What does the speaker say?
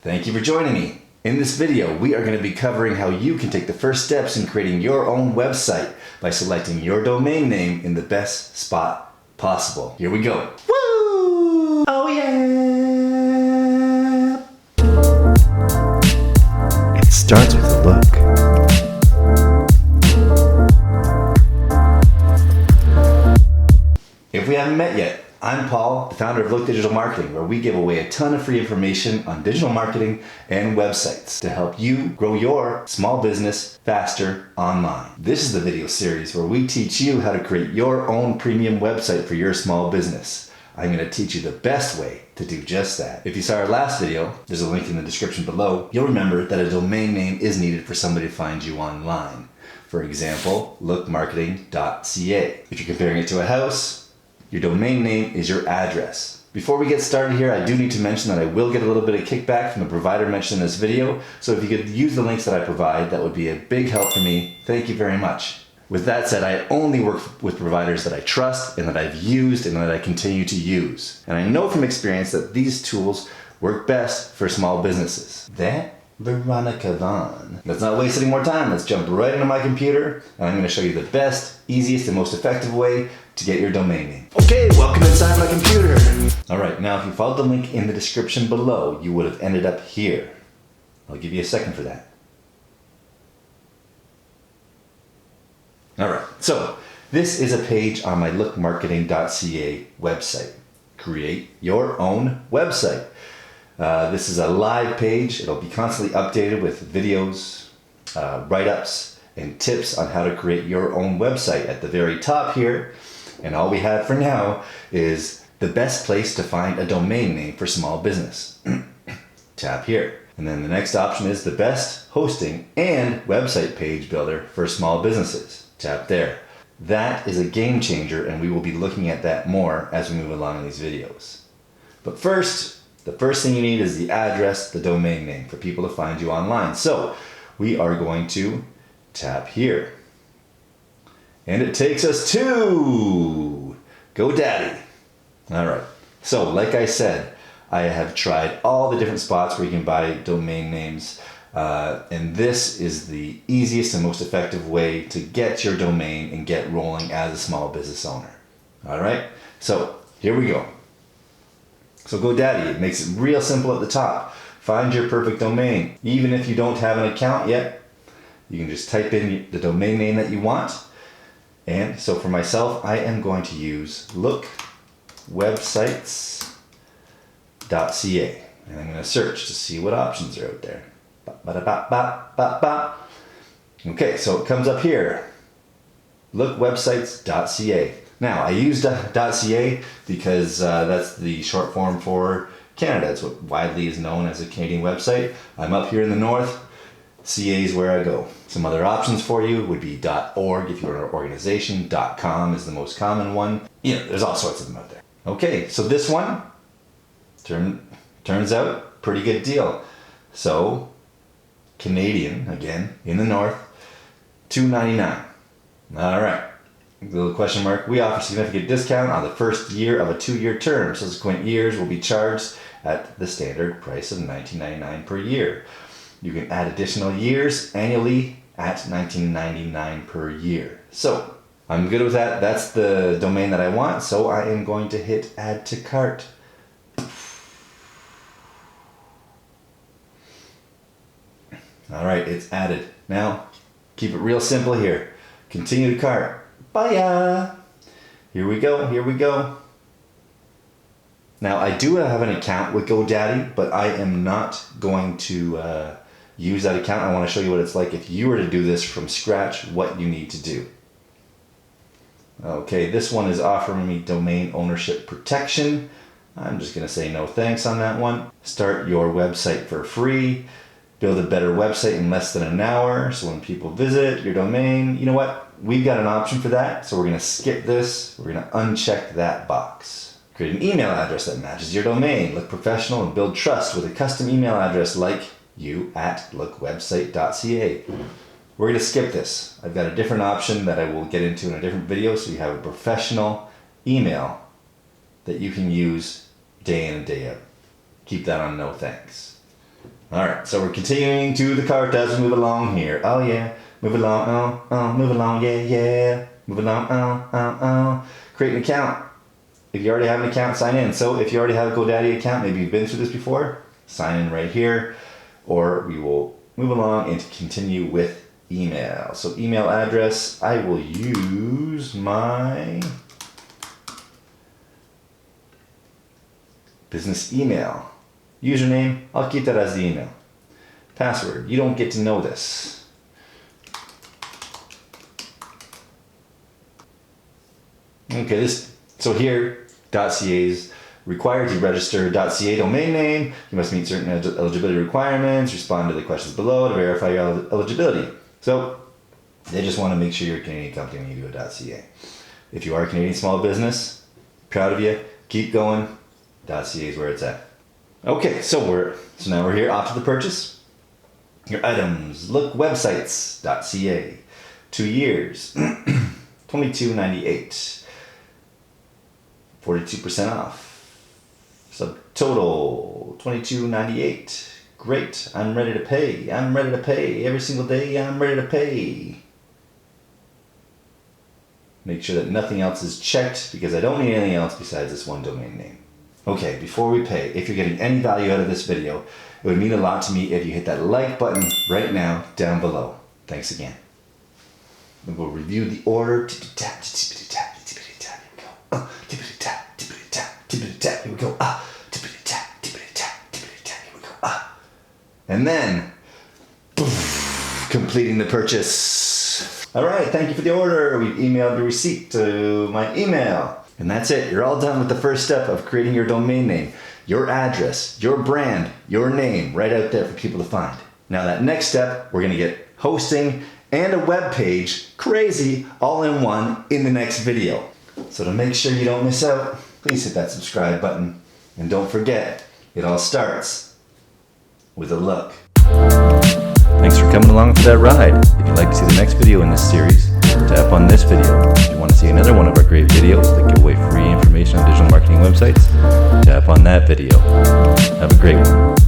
Thank you for joining me. In this video, we are going to be covering how you can take the first steps in creating your own website by selecting your domain name in the best spot possible. Here we go. Woo! Oh yeah! It starts with a look. If we haven't met yet, I'm Paul, the founder of Look Digital Marketing, where we give away a ton of free information on digital marketing and websites to help you grow your small business faster online. This is the video series where we teach you how to create your own premium website for your small business. I'm going to teach you the best way to do just that. If you saw our last video, there's a link in the description below. You'll remember that a domain name is needed for somebody to find you online. For example, lookmarketing.ca. If you're comparing it to a house, your domain name is your address. Before we get started here, I do need to mention that I will get a little bit of kickback from the provider mentioned in this video, so if you could use the links that I provide, that would be a big help for me. Thank you very much. With that said, I only work with providers that I trust and that I've used and that I continue to use. And I know from experience that these tools work best for small businesses. That Veronica Vaughn. Let's not waste any more time. Let's jump right into my computer and I'm going to show you the best, easiest, and most effective way to get your domain name. Okay, welcome inside my computer. Alright, now if you followed the link in the description below, you would have ended up here. I'll give you a second for that. Alright, so this is a page on my lookmarketing.ca website. Create your own website. This is a live page. It'll be constantly updated with videos, write-ups, and tips on how to create your own website. At the very top here, and all we have for now, is the best place to find a domain name for small business. Tap here. And then the next option is the best hosting and website page builder for small businesses. Tap there. That is a game changer, and we will be looking at that more as we move along in these videos. But first, the first thing you need is the address, the domain name, for people to find you online. So we are going to tap here. And it takes us to GoDaddy. All right. So like I said, I have tried all the different spots where you can buy domain names. And this is the easiest and most effective way to get your domain and get rolling as a small business owner. All right. So here we go. So GoDaddy, it makes it real simple at the top. Find your perfect domain. Even if you don't have an account yet, you can just type in the domain name that you want. And so for myself, I am going to use lookwebsites.ca. And I'm going to search to see what options are out there. Okay, so it comes up here. Lookwebsites.ca. Now, I use .ca because that's the short form for Canada. It's what widely is known as a Canadian website. I'm up here in the north. CA is where I go. Some other options for you would be .org if you're an organization. .com is the most common one. There's all sorts of them out there. Okay, so this one turns out pretty good deal. So Canadian, again, in the north, $2.99. All right. Little question mark. We offer significant discount on the first year of a 2-year term. Subsequent years will be charged at the standard price of $19.99 per year. You can add additional years annually at $19.99 per year. So I'm good with that. That's the domain that I want. So I am going to hit add to cart. All right, it's added. Now, keep it real simple here. Continue to cart. Bye-ya. Here we go. Here we go. Now, I do have an account with GoDaddy, but I am not going to use that account. I want to show you what it's like if you were to do this from scratch, what you need to do. Okay, this one is offering me domain ownership protection. I'm just going to say no thanks on that one. Start your website for free. Build a better website in less than an hour. So when people visit your domain, you know what? We've got an option for that. So we're going to skip this. We're going to uncheck that box. Create an email address that matches your domain. Look professional and build trust with a custom email address like you at lookwebsite.ca. We're going to skip this. I've got a different option that I will get into in a different video. So you have a professional email that you can use day in and day out. Keep that on no thanks. All right, so we're continuing to the cart as we move along here. Oh yeah, move along, move along, yeah, yeah. Move along, Create an account. If you already have an account, sign in. So if you already have a GoDaddy account, maybe you've been through this before, sign in right here, or we will move along and continue with email. So email address, I will use my business email. Username, I'll keep that as the email. Password, you don't get to know this. Okay, so here, .ca is required to register .ca domain name. You must meet certain eligibility requirements, respond to the questions below to verify your eligibility. So they just want to make sure you're a Canadian company when you do a .ca. If you are a Canadian small business, proud of you, keep going. .ca is where it's at. Okay, so now we're here after the purchase. Your items, look, websites.ca, 2 years, $22.98. 42% off. Subtotal $22.98. Great. I'm ready to pay. I'm ready to pay. Every single day I'm ready to pay. Make sure that nothing else is checked because I don't need anything else besides this one domain name. Okay, before we pay, if you're getting any value out of this video, it would mean a lot to me if you hit that like button right now down below. Thanks again. And we'll review the order. Here we go. And then, completing the purchase. All right, thank you for the order. We emailed the receipt to my email. And that's it. You're all done with the first step of creating your domain name, your address, your brand, your name right out there for people to find. Now that next step, we're going to get hosting and a web page, crazy, all in one in the next video. So to make sure you don't miss out, please hit that subscribe button. And don't forget, it all starts with a look. Thanks for coming along for that ride. If you'd like to see the next video in this series, tap on this video. If you want to see another one of our great videos that give away free information on digital marketing websites, tap on that video. Have a great one.